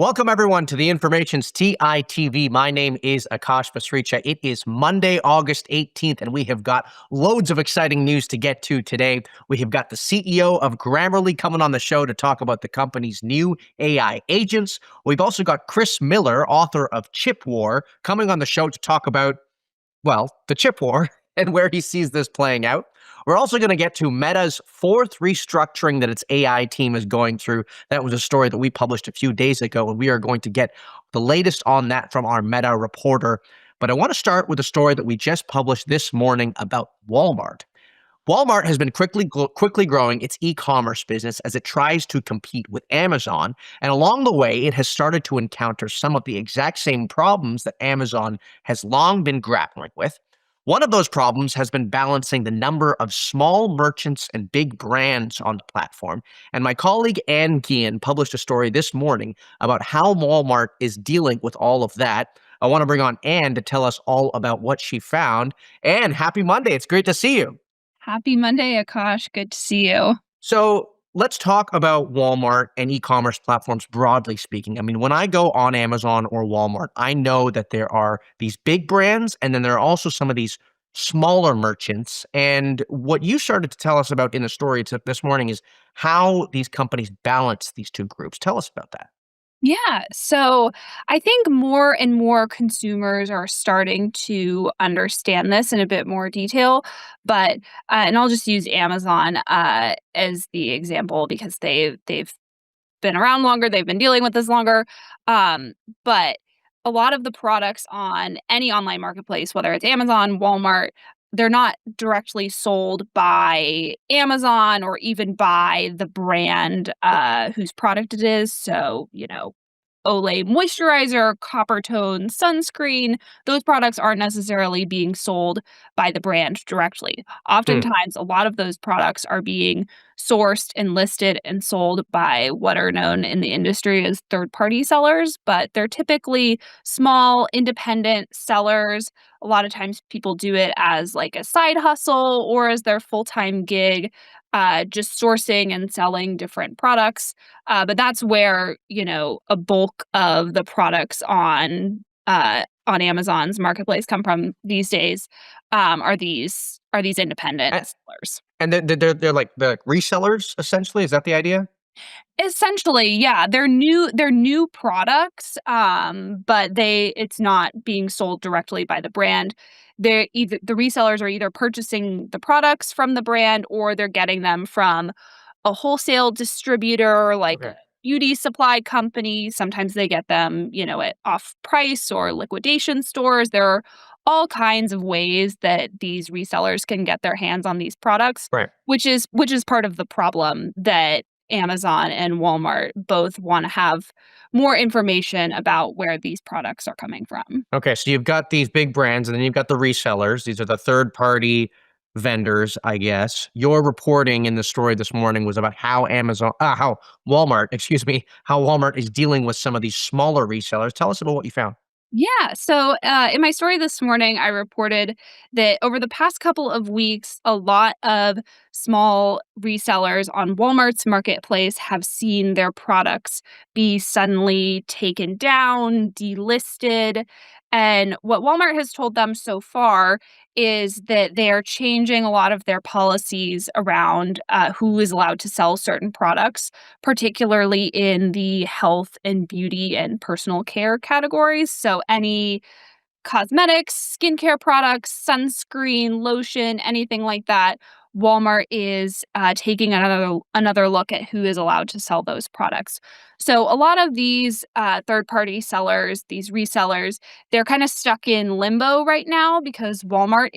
Welcome, everyone, to the Information's TITV. My name is Akash Basricha. It is Monday, August 18th, and we have got loads of exciting news to get to today. We have got the CEO of Grammarly coming on the show to talk about the company's new AI agents. We've also got Chris Miller, author of Chip War, coming on the show to talk about, well, the chip war and where he sees this playing out. We're also going to get to Meta's fourth restructuring that its AI team is going through. That was a story that we published a few days ago, and we are going to get the latest on that from our Meta reporter. But I want to start with a story that we just published this morning about Walmart. Walmart has been quickly growing its e-commerce business as it tries to compete with Amazon, and along the way, it has started to encounter some of the exact same problems that Amazon has long been grappling with. One of those problems has been balancing the number of small merchants and big brands on the platform, and my colleague Ann Guillen published a story this morning about how Walmart is dealing with all of that. I want to bring on Ann to tell us all about what she found. Ann, happy Monday. It's great to see you. Happy Monday, Akash. Good to see you. So let's talk about Walmart and e-commerce platforms broadly speaking. I mean, when I go on Amazon or Walmart, I know that there are these big brands and then there are also some of these smaller merchants. And what you started to tell us about in the story this morning is how these companies balance these two groups. Tell us about that. Yeah, so I think more and more consumers are starting to understand this in a bit more detail. But and I'll just use Amazon as the example because they've been around longer, they've been dealing with this longer. But a lot of the products on any online marketplace, whether it's Amazon, Walmart, they're not directly sold by Amazon or even by the brand whose product it is. So, Olay moisturizer, Coppertone sunscreen, those products aren't necessarily being sold by the brand directly. Hmm. Oftentimes, a lot of those products are being sourced and listed and sold by what are known in the industry as third-party sellers, but they're typically small, independent sellers. A lot of times people do it as like a side hustle or as their full-time gig, just sourcing and selling different products. But that's where, a bulk of the products on Amazon's marketplace come from these days, are these independent And, sellers. and they're like the resellers, essentially. Is that the idea? Essentially, yeah, they're new products, but it's not being sold directly by the brand. The resellers are either purchasing the products from the brand or they're getting them from a wholesale distributor like Okay. a beauty supply company. Sometimes they get them, at off price or liquidation stores. There are all kinds of ways that these resellers can get their hands on these products, Right. which is part of the problem that Amazon and Walmart both want to have more information about where these products are coming from. Okay, so you've got these big brands, and then you've got the resellers. These are the third-party vendors, I guess. Your reporting in the story this morning was about how how Walmart, excuse me, how Walmart is dealing with some of these smaller resellers. Tell us about what you found. Yeah. So in my story this morning, I reported that over the past couple of weeks, a lot of small resellers on Walmart's marketplace have seen their products be suddenly taken down, delisted. And what Walmart has told them so far is that they are changing a lot of their policies around who is allowed to sell certain products, particularly in the health and beauty and personal care categories. So, any cosmetics, skincare products, sunscreen, lotion, anything like that, Walmart is taking another look at who is allowed to sell those products. So a lot of these third-party sellers, these resellers, they're kind of stuck in limbo right now because Walmart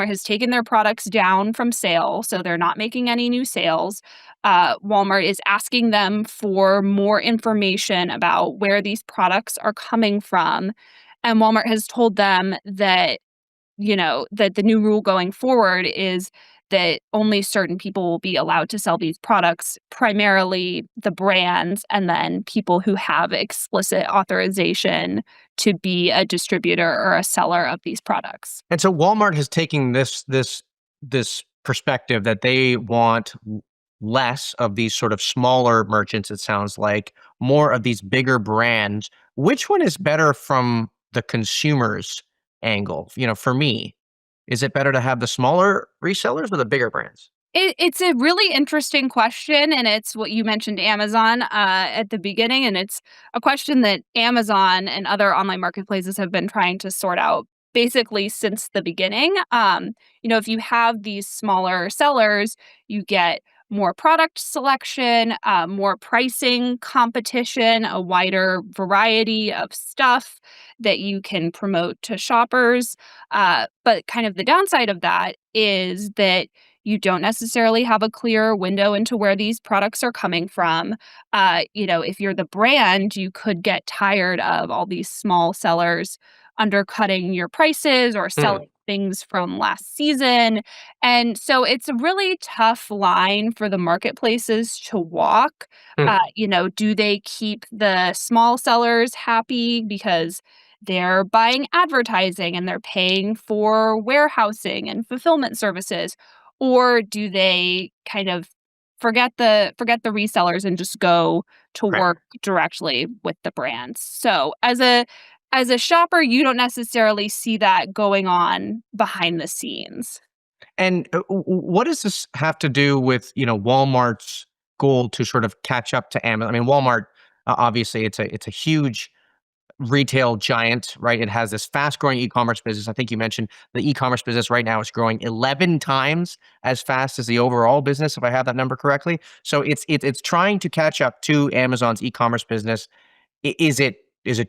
has taken their products down from sale, so they're not making any new sales. Walmart is asking them for more information about where these products are coming from, and Walmart has told them that, that the new rule going forward is that only certain people will be allowed to sell these products, primarily the brands, and then people who have explicit authorization to be a distributor or a seller of these products. And so Walmart has taken this perspective that they want less of these sort of smaller merchants, it sounds like, more of these bigger brands. Which one is better from the consumer's angle? For me, is it better to have the smaller resellers or the bigger brands? It's a really interesting question, and it's what you mentioned Amazon at the beginning, and it's a question that Amazon and other online marketplaces have been trying to sort out basically since the beginning. If you have these smaller sellers, you get more product selection, more pricing competition, a wider variety of stuff that you can promote to shoppers. But kind of the downside of that is that you don't necessarily have a clear window into where these products are coming from. If you're the brand, you could get tired of all these small sellers undercutting your prices or Hmm. selling things from last season. And so it's a really tough line for the marketplaces to walk. Hmm. Do they keep the small sellers happy because they're buying advertising and they're paying for warehousing and fulfillment services? Or do they kind of forget the resellers and just go to Right. work directly with the brands? So as a shopper, you don't necessarily see that going on behind the scenes. And what does this have to do with Walmart's goal to sort of catch up to Amazon? I mean, Walmart obviously it's a huge retail giant, right? It has this fast growing e-commerce business. I think you mentioned the e-commerce business right now is growing 11 times as fast as the overall business, if I have that number correctly. So it's trying to catch up to Amazon's e-commerce business. Is it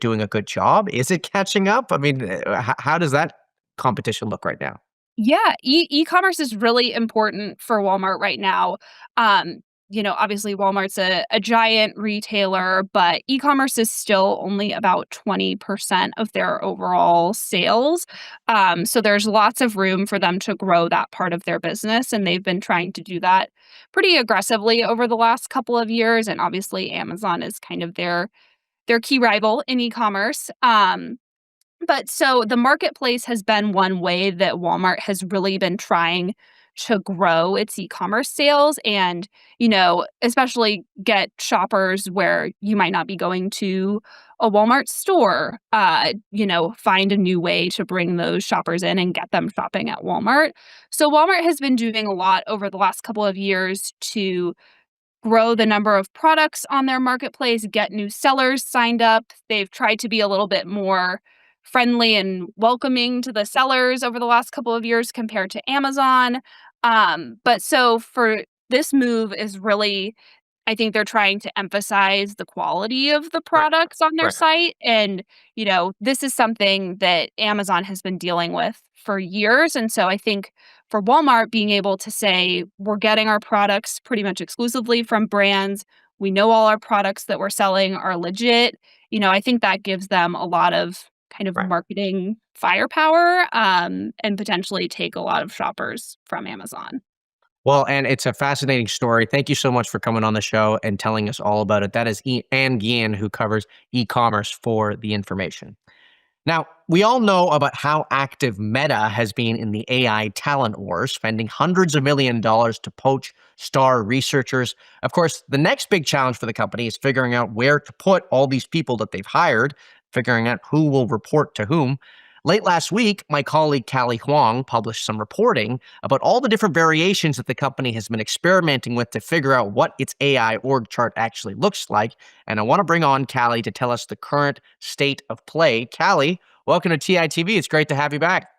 doing a good job? Is it catching up? I mean, how does that competition look right now? Yeah, e-commerce is really important for Walmart right now. Obviously Walmart's a giant retailer, but e-commerce is still only about 20% of their overall sales. So there's lots of room for them to grow that part of their business, and they've been trying to do that pretty aggressively over the last couple of years. And obviously Amazon is kind of their key rival in e-commerce. But so the marketplace has been one way that Walmart has really been trying to grow its e-commerce sales and, especially get shoppers where you might not be going to a Walmart store, find a new way to bring those shoppers in and get them shopping at Walmart. So Walmart has been doing a lot over the last couple of years to grow the number of products on their marketplace, get new sellers signed up. They've tried to be a little bit more friendly and welcoming to the sellers over the last couple of years compared to Amazon. But so for this move is really, I think they're trying to emphasize the quality of the Right. products on their Right. site. And, this is something that Amazon has been dealing with for years. And so I think for Walmart being able to say, we're getting our products pretty much exclusively from brands, we know all our products that we're selling are legit, I think that gives them a lot of kind of Right. marketing firepower and potentially take a lot of shoppers from Amazon. Well, and it's a fascinating story. Thank you so much for coming on the show and telling us all about it. That is Ann Guillen, who covers e-commerce for The Information. Now, we all know about how active Meta has been in the AI talent wars, spending hundreds of $1 millions to poach star researchers. Of course, the next big challenge for the company is figuring out where to put all these people that they've hired, figuring out who will report to whom. Late last week, my colleague Callie Huang published some reporting about all the different variations that the company has been experimenting with to figure out what its AI org chart actually looks like. And I want to bring on Callie to tell us the current state of play. Callie, welcome to TITV. It's great to have you back.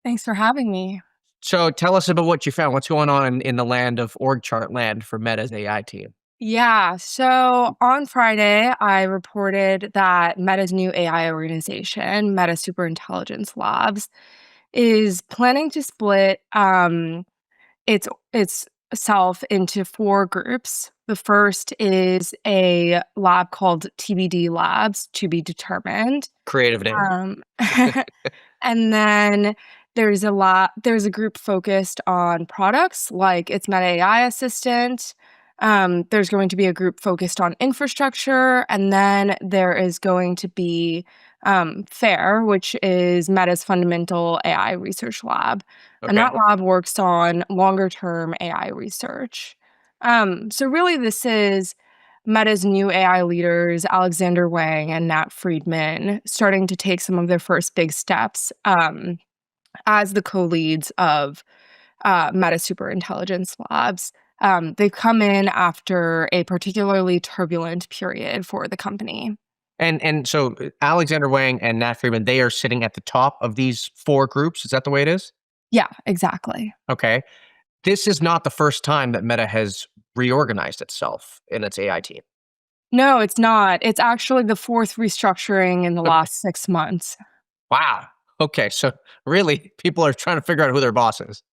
Thanks for having me. So tell us about what you found. What's going on in the land of org chart land for Meta's AI team? Yeah, so on Friday, I reported that Meta's new AI organization, Meta Superintelligence Labs, is planning to split its self into four groups. The first is a lab called TBD Labs, to be determined. Creative name. Um, and then there's a group focused on products like its Meta AI assistant. There's going to be a group focused on infrastructure, and then there is going to be FAIR, which is Meta's fundamental AI research lab. And Okay. that lab works on longer term AI research. So really this is Meta's new AI leaders, Alexander Wang and Nat Friedman, starting to take some of their first big steps as the co-leads of Meta Superintelligence Labs. They've come in after a particularly turbulent period for the company. And so Alexander Wang and Nat Friedman, they are sitting at the top of these four groups. Is that the way it is? Yeah, exactly. Okay. This is not the first time that Meta has reorganized itself in its AI team. No, it's not. It's actually the fourth restructuring in the Okay. last 6 months. Wow. Okay. So really, people are trying to figure out who their boss is.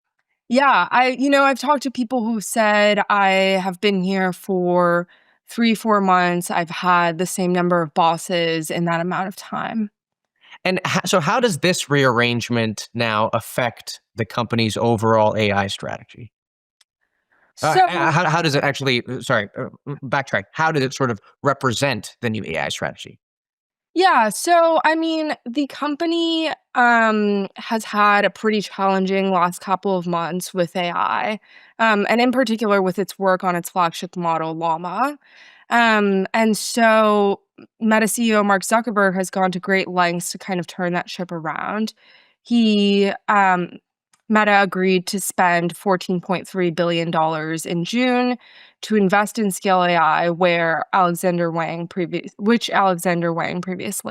Yeah, I've talked to people who said I have been here for 3, 4 months. I've had the same number of bosses in that amount of time. And so, how does this rearrangement now affect the company's overall AI strategy? So How does it actually, sorry, backtrack. How did it sort of represent the new AI strategy? yeah, so I mean, the company has had a pretty challenging last couple of months with AI, and in particular with its work on its flagship model, Llama. And so Meta CEO Mark Zuckerberg has gone to great lengths to kind of turn that ship around. He Meta agreed to spend $14.3 billion in June to invest in scale AI, which Alexander Wang previously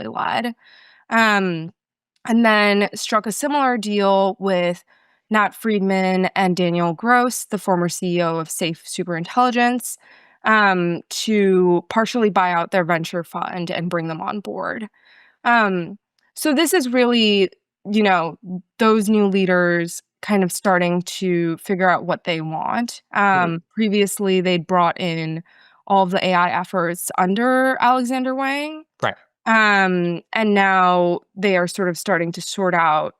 led. Um, and then struck a similar deal with Nat Friedman and Daniel Gross, the former CEO of Safe Superintelligence, to partially buy out their venture fund and bring them on board. Um, so this is really, you know, those new leaders kind of starting to figure out what they want. Mhm. Previously, they'd brought in all of the AI efforts under Alexander Wang. Right. And now they are sort of starting to sort out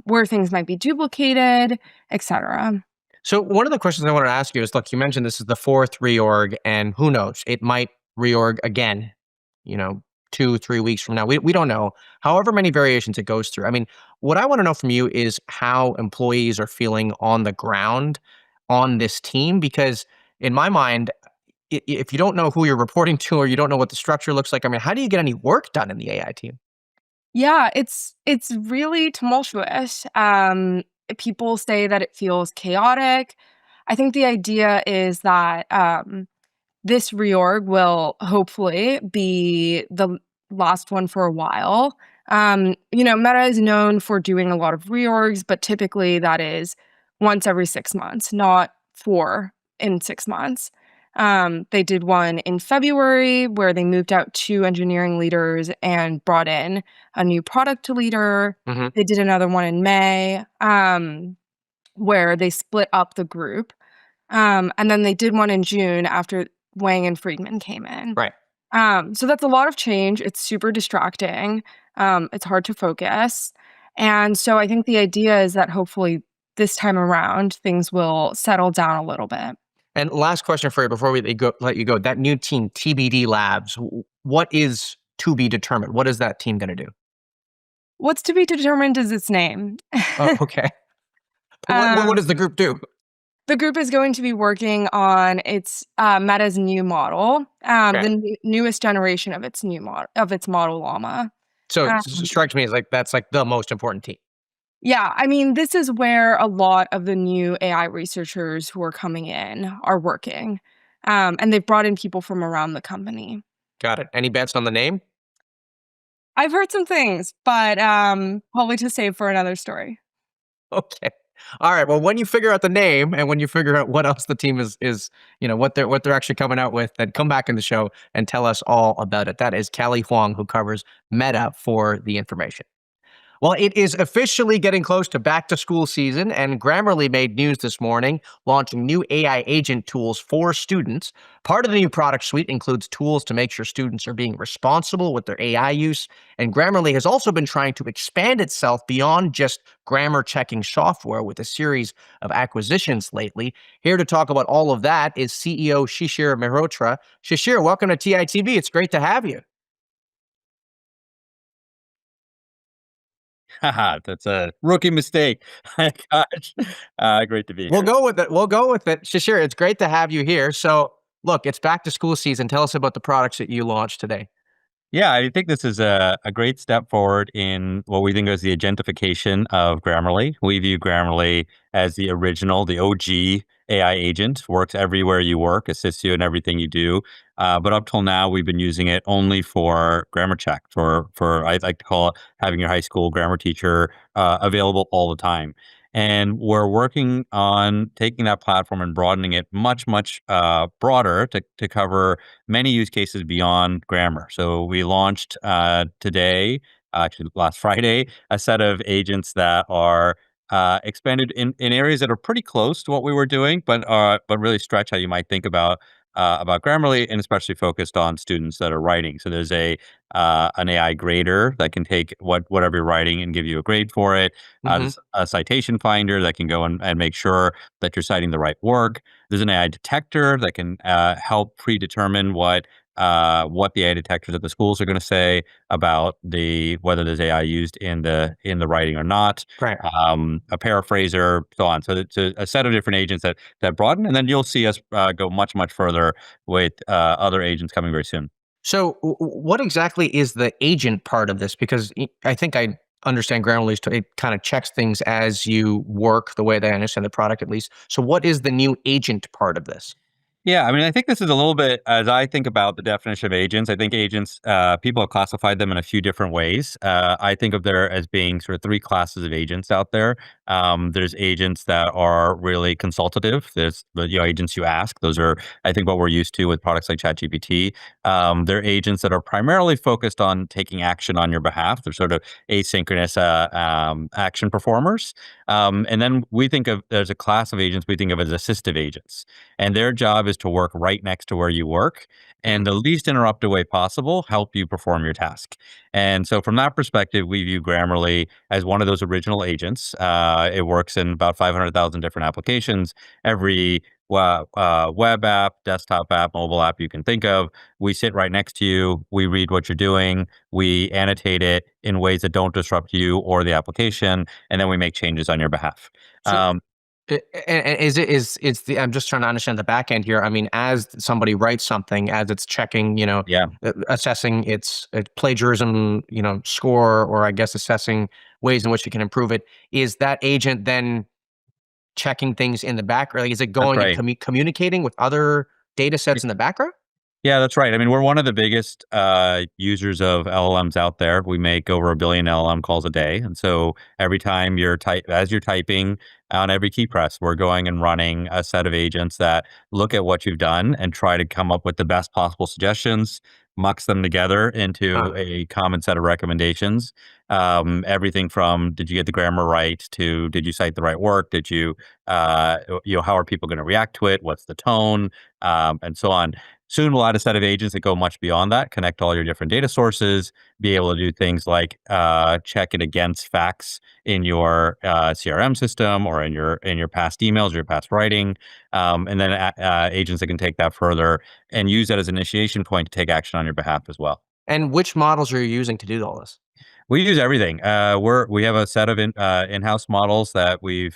where things might be duplicated, et cetera. So one of the questions I wanted to ask you is, look, you mentioned this is the fourth reorg, and who knows, it might reorg again, you know, 2, 3 weeks from now. We don't know. However many variations it goes through. I mean, what I want to know from you is how employees are feeling on the ground on this team, because in my mind, if you don't know who you're reporting to or you don't know what the structure looks like, I mean, how do you get any work done in the AI team? Yeah, it's really tumultuous. People say that it feels chaotic. I think the idea is that this reorg will hopefully be the last one for a while. Meta is known for doing a lot of reorgs, but typically that is once every 6 months, not four in 6 months. They did one in February where they moved out two engineering leaders and brought in a new product leader. Hmm. They did another one in May where they split up the group. And then they did one in June after Wang and Friedman came in. Right. So that's a lot of change. It's super distracting. It's hard to focus. And so I think the idea is that hopefully this time around things will settle down a little bit. And last question for you before let you go. That new team, TBD Labs, what is to be determined? What is that team going to do? What's to be determined is its name. Oh, okay. What um, does the group do? the group is going to be working on its Meta's new model, Okay. newest generation of its model Llama. So it Um, strikes me as like that's like the most important team. Yeah, I mean, this is where a lot of the new AI researchers who are coming in are working. And they've brought in people from around the company. Got it. Any bets on the name? I've heard some things, but probably to save for another story. Okay. All right. Well, when you figure out the name and when you figure out what else the team is, what they're actually coming out with, then come back in the show and tell us all about it. That is Kelly Huang, who covers Meta for The Information. Well, it is officially getting close to back to school season, and Grammarly made news this morning, launching new AI agent tools for students. Part of the new product suite includes tools to make sure students are being responsible with their AI use, and Grammarly has also been trying to expand itself beyond just grammar checking software with a series of acquisitions lately. Here to talk about all of that is CEO Shishir Mehrotra. Shishir, welcome to TITV. It's great to have you. Haha, that's a rookie mistake. Gosh, great to be We'll here. go with it. We'll go with it. Shashir, it's great to have you here. So, look, it's back to school season. Tell us about the products that you launched today. Yeah, I think this is a great step forward in what we think is the agentification of Grammarly. We view Grammarly as the original, the OG AI agent, works everywhere you work, assists you in everything you do. But up till now, we've been using it only for grammar check, for I like to call it having your high school grammar teacher available all the time. And we're working on taking that platform and broadening it much broader to cover many use cases beyond grammar. So we launched today, actually last Friday, a set of agents that are expanded in areas that are pretty close to what we were doing, but really stretch how you might think about Grammarly, and especially focused on students that are writing. So there's a an AI grader that can take whatever you're writing and give you a grade for it. Hmm. There's a citation finder that can go and make sure that you're citing the right work. There's an AI detector that can help predetermine what the AI detectors at the schools are going to say about whether there's AI used in the writing or not. Right. A paraphraser, so on. So it's a set of different agents that broaden, and then you'll see us go much further with other agents coming very soon. So, what exactly is the agent part of this? Because I think I understand Grammarly's, it kind of checks things as you work the way that I understand the product, at least. So, what is the new agent part of this? Yeah, I mean, I think this is a little bit, as I think about the definition of agents, I think agents, people have classified them in a few different ways. I think of there as being sort of three classes of agents out there. There's agents that are really consultative. There's the agents you ask. Those are, I think, what we're used to with products like ChatGPT. They're agents that are primarily focused on taking action on your behalf. They're sort of asynchronous action performers. And then there's a class of agents we think of as assistive agents, and their job is to work right next to where you work Mm. and the least interrupted way possible help you perform your task. And so from that perspective, we view Grammarly as one of those original agents. It works in about 500,000 different applications. Every web app, desktop app, mobile app you can think of, we sit right next to you. We read what you're doing. We annotate it in ways that don't disrupt you or the application, and then we make changes on your behalf. So, Um, is it is the? I'm just trying to understand the back end here. I mean, as somebody writes something, as it's checking, yeah, assessing its plagiarism, score, or I guess assessing ways in which you can improve it. Is that agent then checking things in the background? Like, is it that's going and right. communicating with other data sets in the background? Yeah, that's right. I mean, we're one of the biggest users of LLMs out there. We make over 1 billion LLM calls a day, and so every time as you're typing on every key press, we're going and running a set of agents that look at what you've done and try to come up with the best possible suggestions, mucks them together into Huh. a common set of recommendations. Everything from did you get the grammar right to did you cite the right work? Did you, how are people going to react to it? What's the tone? And so on. Soon we'll add a set of agents that go much beyond that, connect all your different data sources, be able to do things like check it against facts in your CRM system or in your past emails or your past writing, and then agents that can take that further and use that as an initiation point to take action on your behalf as well. And which models are you using to do all this? We use everything. We have a set of in-house models that we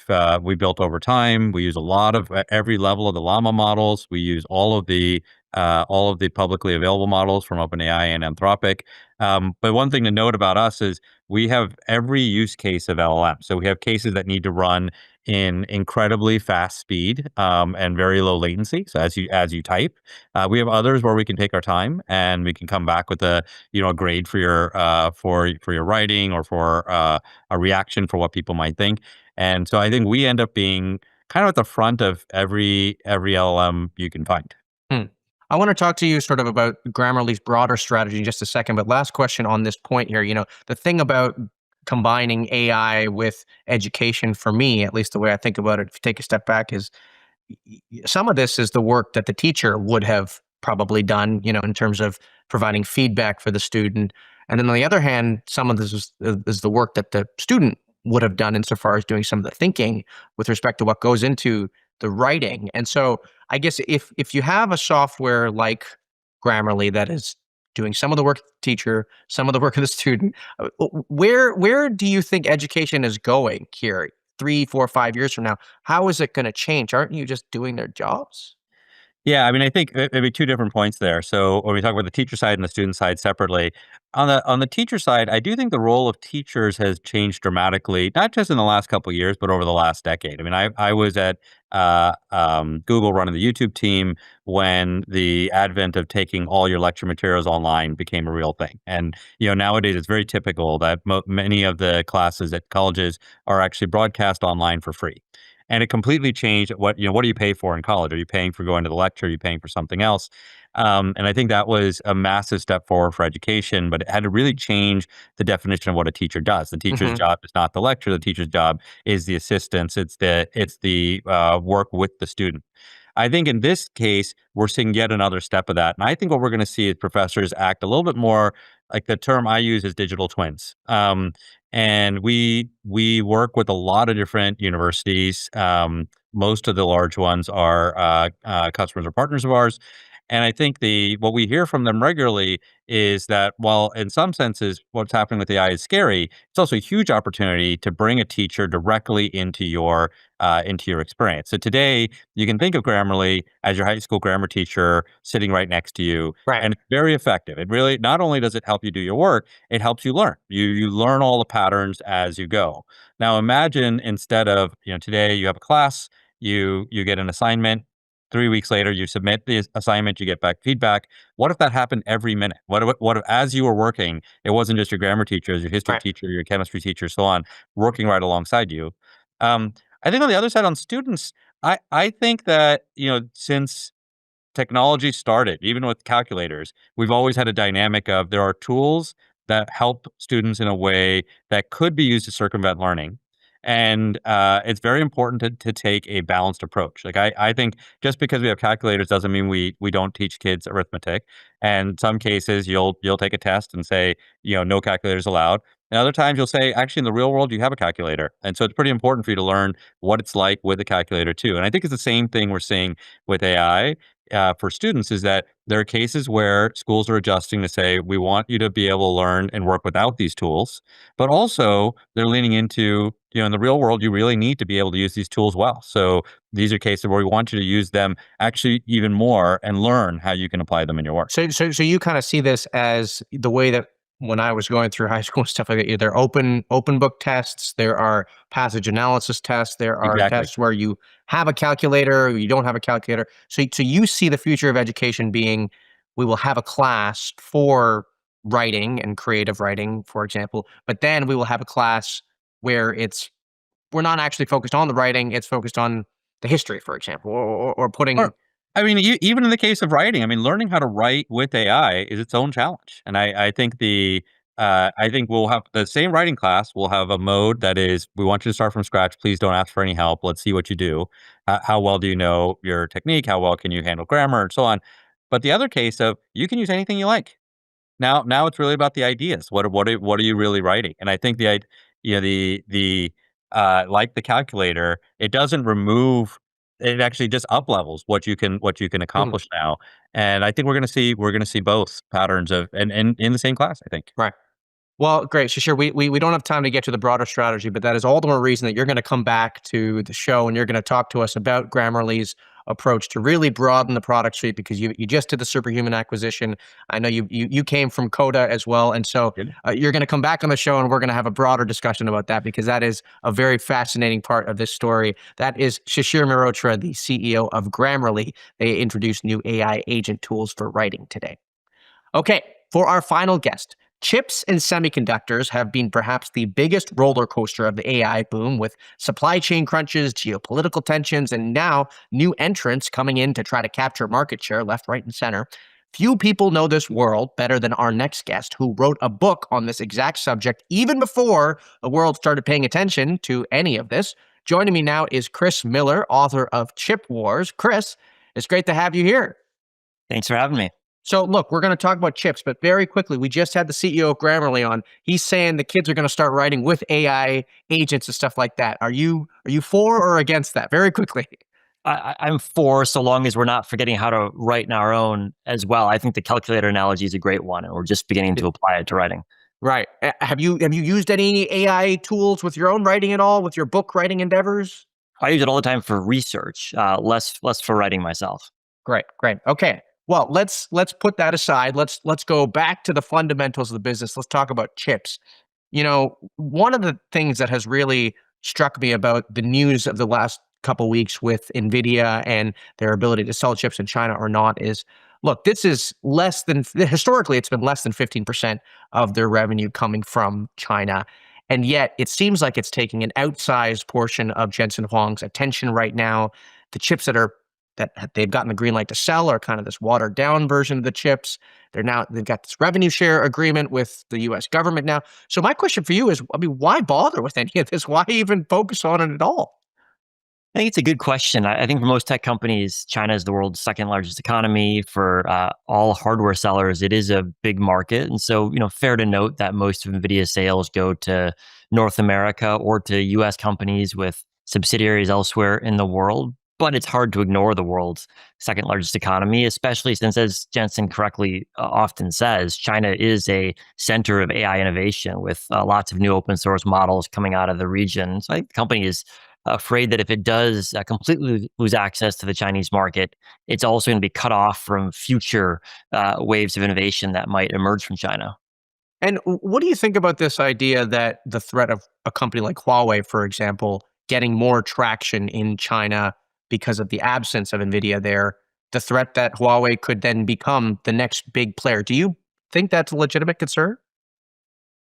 built over time. We use a lot of every level of the Llama models. We use all of the publicly available models from OpenAI and Anthropic. But one thing to note about us is we have every use case of LLM. So we have cases that need to run in incredibly fast speed and very low latency. So as you type, we have others where we can take our time and we can come back with a grade for your writing or for a reaction for what people might think. And so I think we end up being kind of at the front of every LLM you can find. Hmm. I want to talk to you sort of about Grammarly's broader strategy in just a second, but last question on this point here. The thing about combining AI with education, for me, at least the way I think about it, if you take a step back, is some of this is the work that the teacher would have probably done, in terms of providing feedback for the student. And then on the other hand, some of this is the work that the student would have done insofar as doing some of the thinking with respect to what goes into the writing. And so I guess if you have a software like Grammarly that is doing some of the work of the teacher, some of the work of the student. Where do you think education is going here 3, 4, 5 years from now? How is it going to change? Aren't you just doing their jobs? Yeah, I mean, I think maybe two different points there. So when we talk about the teacher side and the student side separately, on the teacher side, I do think the role of teachers has changed dramatically, not just in the last couple of years, but over the last decade. I mean, I was at Google running the YouTube team when the advent of taking all your lecture materials online became a real thing. And nowadays it's very typical that many of the classes at colleges are actually broadcast online for free. And it completely changed what do you pay for in college? Are you paying for going to the lecture? Are you paying for something else? And I think that was a massive step forward for education, but it had to really change the definition of what a teacher does. The teacher's Mhm. job is not the lecture. The teacher's job is the assistance. It's the work with the student. I think in this case, we're seeing yet another step of that. And I think what we're going to see is professors act a little bit more like the term I use is digital twins. And we work with a lot of different universities. Most of the large ones are customers or partners of ours. And I think what we hear from them regularly is that while in some senses what's happening with AI is scary, it's also a huge opportunity to bring a teacher directly into your experience. So today you can think of Grammarly as your high school grammar teacher sitting right next to you, Right. and it's very effective. It really not only does it help you do your work, it helps you learn. You learn all the patterns as you go. Now imagine instead of today you have a class, you get an assignment. 3 weeks later, you submit the assignment, you get back feedback. What if that happened every minute? What if as you were working, it wasn't just your grammar teacher, it was your history Right. teacher, your chemistry teacher, so on, working right alongside you? Um, I think on the other side, on students, I think that since technology started, even with calculators, we've always had a dynamic of there are tools that help students in a way that could be used to circumvent learning. And it's very important to take a balanced approach. Like I think just because we have calculators doesn't mean we don't teach kids arithmetic. And some cases you'll take a test and say, no calculators allowed. And other times you'll say, actually in the real world, you have a calculator. And so it's pretty important for you to learn what it's like with a calculator too. And I think it's the same thing we're seeing with AI for students is that there are cases where schools are adjusting to say, we want you to be able to learn and work without these tools, but also they're leaning into, in the real world, you really need to be able to use these tools well. So these are cases where we want you to use them actually even more and learn how you can apply them in your work. So you kind of see this as the way that when I was going through high school and stuff like that, there are open book tests, there are passage analysis tests, there are Exactly. tests where you have a calculator, or you don't have a calculator. So you see the future of education being we will have a class for writing and creative writing, for example, but then we will have a class where we're not actually focused on the writing, it's focused on the history, for example, or putting Or, I mean, even in the case of writing, I mean, learning how to write with AI is its own challenge. And I think we'll have the same writing class. We'll have a mode that is, we want you to start from scratch. Please don't ask for any help. Let's see what you do. How well do you know your technique? How well can you handle grammar and so on? But the other case of you can use anything you like. Now it's really about the ideas. What are you really writing? And I think like the calculator, it doesn't remove. It actually just up levels what you can Mhm. accomplish now. And I think we're gonna see both patterns of and in the same class. I think. Right. Well, great. So sure, we don't have time to get to the broader strategy, but that is all the more reason that you're going to come back to the show and you're going to talk to us about Grammarly's approach to really broaden the product suite because you just did the Superhuman acquisition. I know you came from Coda as well, and so Good. you're going to come back on the show and we're going to have a broader discussion about that because that is a very fascinating part of this story. That is Shishir Mehrotra, the CEO of Grammarly. They introduced new AI agent tools for writing today. Okay, for our final guest, chips and semiconductors have been perhaps the biggest roller coaster of the AI boom with supply chain crunches, geopolitical tensions, and now new entrants coming in to try to capture market share left, right, and center. Few people know this world better than our next guest, who wrote a book on this exact subject even before the world started paying attention to any of this. Joining me now is Chris Miller, author of Chip Wars. Chris, it's great to have you here. Thanks for having me. So look, we're going to talk about chips, but very quickly, we just had the CEO of Grammarly on. He's saying the kids are going to start writing with AI agents and stuff like that. Are you for or against that? Very quickly. I'm for, so long as we're not forgetting how to write in our own as well. I think the calculator analogy is a great one, and we're just beginning to apply it to writing. Right. Have you used any AI tools with your own writing at all, with your book writing endeavors? I use it all the time for research, less for writing myself. Great, great. Okay. Well, let's put that aside. Let's go back to the fundamentals of the business. Let's talk about chips. One of the things that has really struck me about the news of the last couple weeks with Nvidia and their ability to sell chips in China or not is, look, this is less than, historically it's been less than 15% of their revenue coming from China. And yet it seems like it's taking an outsized portion of Jensen Huang's attention right now. The chips that they've gotten the green light to sell are kind of this watered down version of the chips. They've got this revenue share agreement with the US government now. So my question for you is, I mean, why bother with any of this? Why even focus on it at all? I think it's a good question. I think for most tech companies, China is the world's second largest economy. For all hardware sellers, it is a big market. And so, fair to note that most of NVIDIA's sales go to North America or to US companies with subsidiaries elsewhere in the world. But it's hard to ignore the world's second largest economy, especially since, as Jensen correctly often says, China is a center of AI innovation with lots of new open source models coming out of the region. So I think the company is afraid that if it does completely lose access to the Chinese market, it's also going to be cut off from future waves of innovation that might emerge from China. And what do you think about this idea that the threat of a company like Huawei, for example, getting more traction in China because of the absence of NVIDIA there, the threat that Huawei could then become the next big player? Do you think that's a legitimate concern?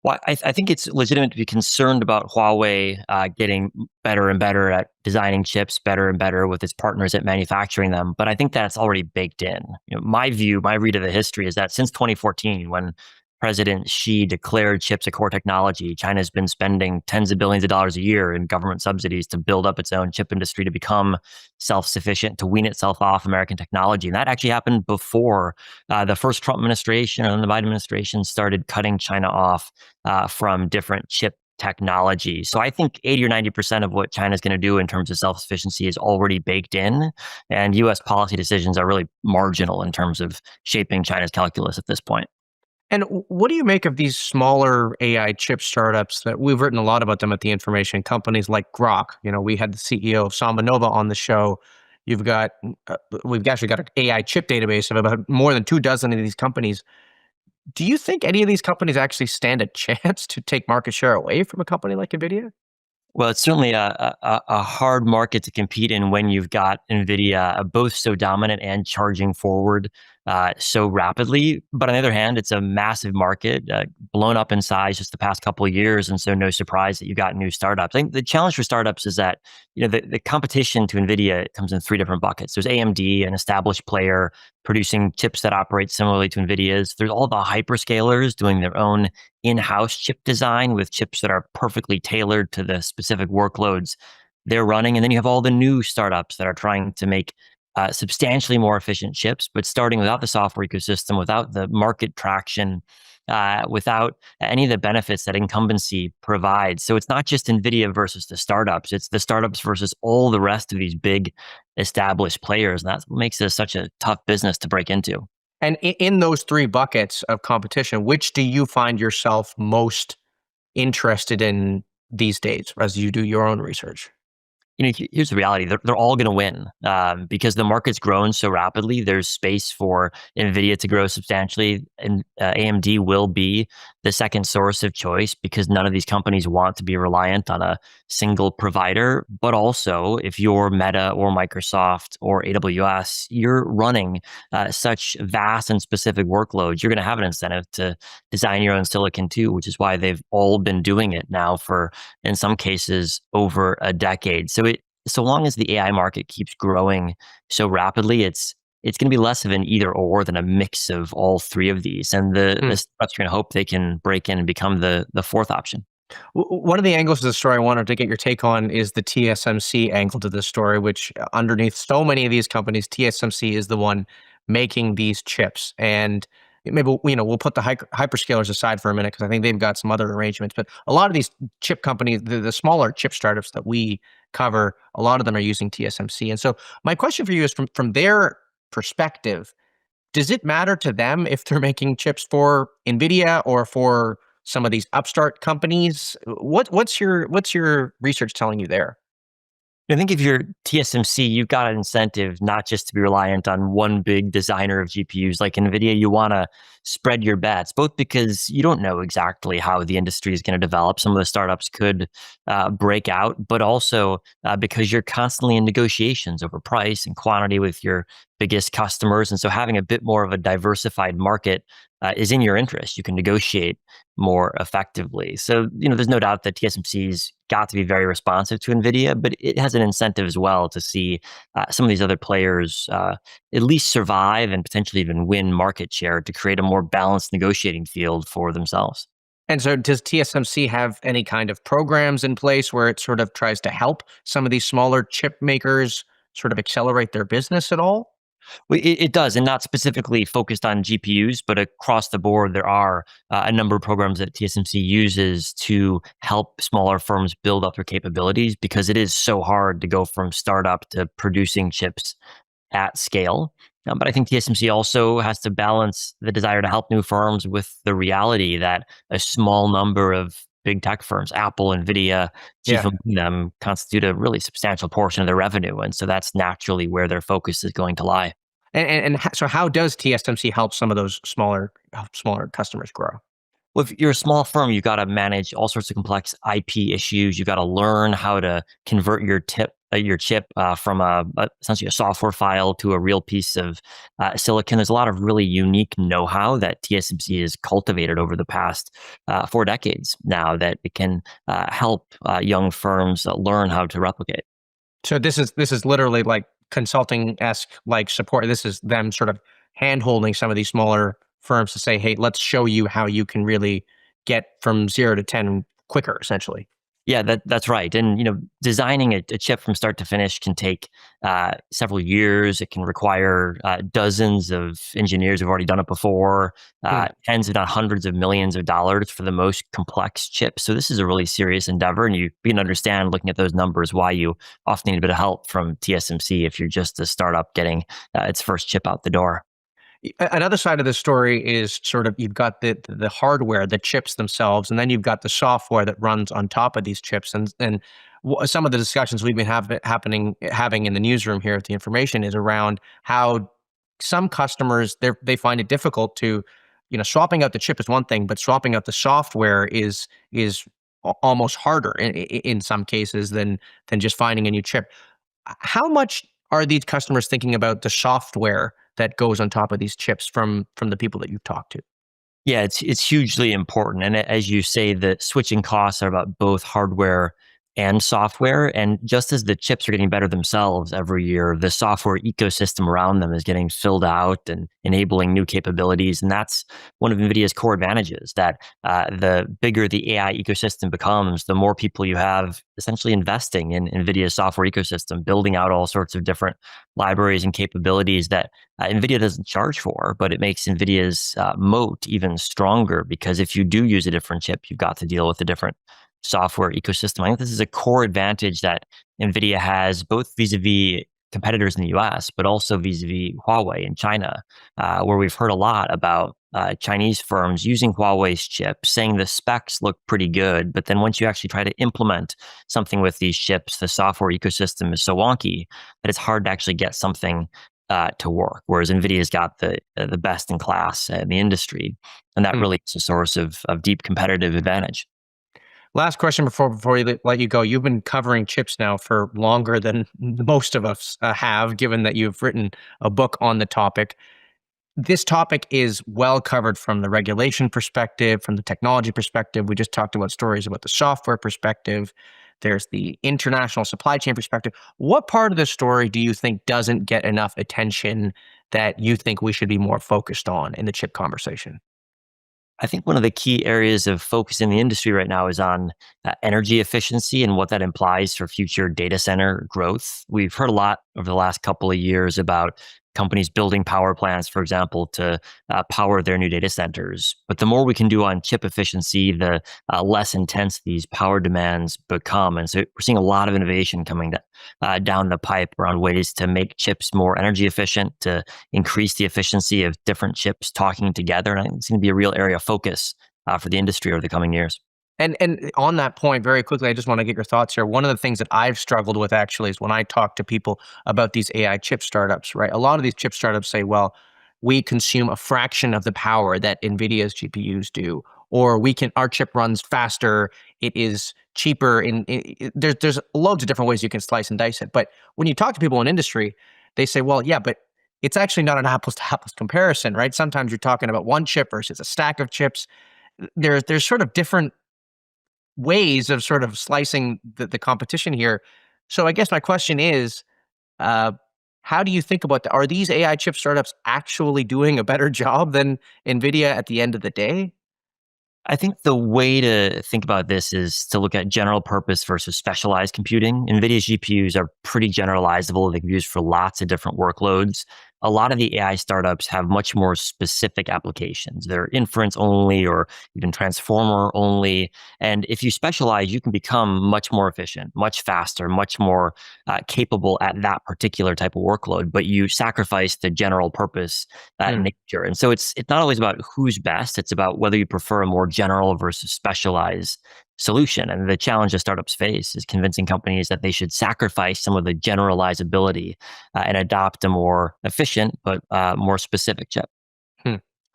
Well, I think it's legitimate to be concerned about Huawei getting better and better at designing chips, better and better with its partners at manufacturing them. But I think that's already baked in. My read of the history is that since 2014, when President Xi declared chips a core technology, China's been spending tens of billions of dollars a year in government subsidies to build up its own chip industry to become self-sufficient, to wean itself off American technology. And that actually happened before the first Trump administration and then the Biden administration started cutting China off from different chip technology. So I think 80 or 90% of what China's going to do in terms of self-sufficiency is already baked in. And US policy decisions are really marginal in terms of shaping China's calculus at this point. And what do you make of these smaller AI chip startups that we've written a lot about them at the information companies like Grok? We had the CEO of Samba Nova on the show. You've got, we've actually got an AI chip database of about more than 24 of these companies. Do you think any of these companies actually stand a chance to take market share away from a company like NVIDIA? Well, it's certainly a hard market to compete in when you've got NVIDIA both so dominant and charging forward so rapidly. But on the other hand, it's a massive market, blown up in size just the past couple of years. And so no surprise that you got new startups. I think the challenge for startups is that the competition to NVIDIA comes in three different buckets. There's AMD, an established player producing chips that operate similarly to NVIDIA's. There's all the hyperscalers doing their own in-house chip design with chips that are perfectly tailored to the specific workloads they're running. And then you have all the new startups that are trying to make substantially more efficient chips, but starting without the software ecosystem, without the market traction, without any of the benefits that incumbency provides. So it's not just NVIDIA versus the startups, it's the startups versus all the rest of these big established players. And that's what makes this such a tough business to break into. And in those three buckets of competition, which do you find yourself most interested in these days as you do your own research? Here's the reality. They're all going to win because the market's grown so rapidly. There's space for NVIDIA to grow substantially, and AMD will be the second source of choice because none of these companies want to be reliant on a single provider. But also, if you're Meta or Microsoft or AWS, you're running such vast and specific workloads, you're going to have an incentive to design your own silicon too, which is why they've all been doing it now for, in some cases, over a decade. So long as the AI market keeps growing so rapidly, it's going to be less of an either or than a mix of all three of these. And the startups are going to hope they can break in and become the fourth option. One of the angles of the story I wanted to get your take on is the TSMC angle to this story, which underneath so many of these companies, TSMC is the one making these chips. And maybe we'll put the hyperscalers aside for a minute because I think they've got some other arrangements. But a lot of these chip companies, the smaller chip startups that we cover, a lot of them are using TSMC. And so my question for you is from their perspective, does it matter to them if they're making chips for NVIDIA or for some of these upstart companies? What's your research telling you there? I think if you're TSMC, you've got an incentive not just to be reliant on one big designer of GPUs like NVIDIA. You want to spread your bets, both because you don't know exactly how the industry is going to develop. Some of the startups could break out, but also because you're constantly in negotiations over price and quantity with your biggest customers. And so having a bit more of a diversified market is in your interest. You can negotiate more effectively. So, there's no doubt that TSMC's got to be very responsive to NVIDIA, but it has an incentive as well to see some of these other players at least survive and potentially even win market share to create a more balanced negotiating field for themselves. And so does TSMC have any kind of programs in place where it sort of tries to help some of these smaller chip makers sort of accelerate their business at all? Well, it does, and not specifically focused on GPUs, but across the board, there are a number of programs that TSMC uses to help smaller firms build up their capabilities because it is so hard to go from startup to producing chips at scale. But I think TSMC also has to balance the desire to help new firms with the reality that a small number of big tech firms, Apple, Nvidia, chief Yeah. among them, constitute a really substantial portion of their revenue. And so that's naturally where their focus is going to lie. So how does TSMC help some of those smaller customers grow? Well, if you're a small firm, you've got to manage all sorts of complex IP issues. You've got to learn how to convert your chip from essentially a software file to a real piece of silicon. There's a lot of really unique know-how that TSMC has cultivated over the past 4 decades now that it can help young firms learn how to replicate. So this is literally like consulting-esque like support. This is them sort of hand-holding some of these smaller firms to say, hey, let's show you how you can really get from 0 to 10 quicker, essentially. Yeah, that's right. And designing a chip from start to finish can take several years. It can require dozens of engineers who've already done it before, tens if not hundreds of millions of dollars for the most complex chips. So this is a really serious endeavor, and you can understand looking at those numbers why you often need a bit of help from TSMC if you're just a startup getting its first chip out the door. Another side of the story is sort of you've got the hardware, the chips themselves, and then you've got the software that runs on top of these chips. And some of the discussions we've been having in the newsroom here at the Information is around how some customers they find it difficult to, swapping out the chip is one thing, but swapping out the software is almost harder in some cases than just finding a new chip. How much are these customers thinking about the software that goes on top of these chips from the people that you've talked to? Yeah, it's hugely important. And as you say, the switching costs are about both hardware and software. And just as the chips are getting better themselves every year, the software ecosystem around them is getting filled out and enabling new capabilities. And that's one of NVIDIA's core advantages, that the bigger the AI ecosystem becomes, the more people you have essentially investing in NVIDIA's software ecosystem, building out all sorts of different libraries and capabilities that NVIDIA doesn't charge for, but it makes NVIDIA's moat even stronger because if you do use a different chip, you've got to deal with a different software ecosystem. I think this is a core advantage that NVIDIA has both vis-a-vis competitors in the US, but also vis-a-vis Huawei in China, where we've heard a lot about Chinese firms using Huawei's chips, saying the specs look pretty good, but then once you actually try to implement something with these chips, the software ecosystem is so wonky that it's hard to actually get something to work. Whereas NVIDIA's got the best in class in the industry, and that really is a source of deep competitive advantage. Last question before we let you go. You've been covering chips now for longer than most of us have, given that you've written a book on the topic. This topic is well covered from the regulation perspective, from the technology perspective. We just talked about stories about the software perspective. There's the international supply chain perspective. What part of the story do you think doesn't get enough attention that you think we should be more focused on in the chip conversation? I think one of the key areas of focus in the industry right now is on energy efficiency and what that implies for future data center growth. We've heard a lot over the last couple of years about companies building power plants, for example, to power their new data centers. But the more we can do on chip efficiency, the less intense these power demands become. And so we're seeing a lot of innovation coming down the pipe around ways to make chips more energy efficient, to increase the efficiency of different chips talking together. And I think it's going to be a real area of focus for the industry over the coming years. And on that point, very quickly, I just want to get your thoughts here. One of the things that I've struggled with actually is when I talk to people about these AI chip startups, right? A lot of these chip startups say, well, we consume a fraction of the power that NVIDIA's GPUs do, or our chip runs faster, it is cheaper. There's loads of different ways you can slice and dice it. But when you talk to people in industry, they say, well, yeah, but it's actually not an apples to apples comparison, right? Sometimes you're talking about one chip versus a stack of chips. There's sort of different ways of sort of slicing the competition here. So I guess my question is, how do you think about that? Are these AI chip startups actually doing a better job than NVIDIA at the end of the day? I think the way to think about this is to look at general purpose versus specialized computing. NVIDIA's GPUs are pretty generalizable. They can be used for lots of different workloads. A lot of the AI startups have much more specific applications. They're inference only or even transformer only. And if you specialize, you can become much more efficient, much faster, much more capable at that particular type of workload, but you sacrifice the general purpose nature. And so it's not always about who's best. It's about whether you prefer a more general versus specialized solution. And the challenge that startups face is convincing companies that they should sacrifice some of the generalizability and adopt a more efficient but more specific chip.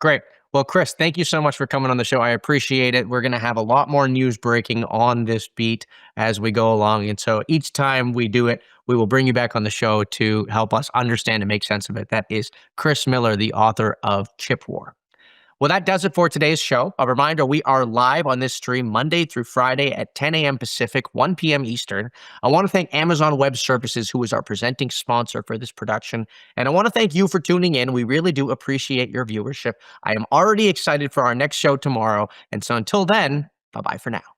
Great. Well, Chris, thank you so much for coming on the show. I appreciate it. We're going to have a lot more news breaking on this beat as we go along. And so each time we do it, we will bring you back on the show to help us understand and make sense of it. That is Chris Miller, the author of Chip War. Well, that does it for today's show. A reminder, we are live on this stream Monday through Friday at 10 a.m. Pacific, 1 p.m. Eastern. I want to thank Amazon Web Services, who is our presenting sponsor for this production. And I want to thank you for tuning in. We really do appreciate your viewership. I am already excited for our next show tomorrow. And so until then, bye-bye for now.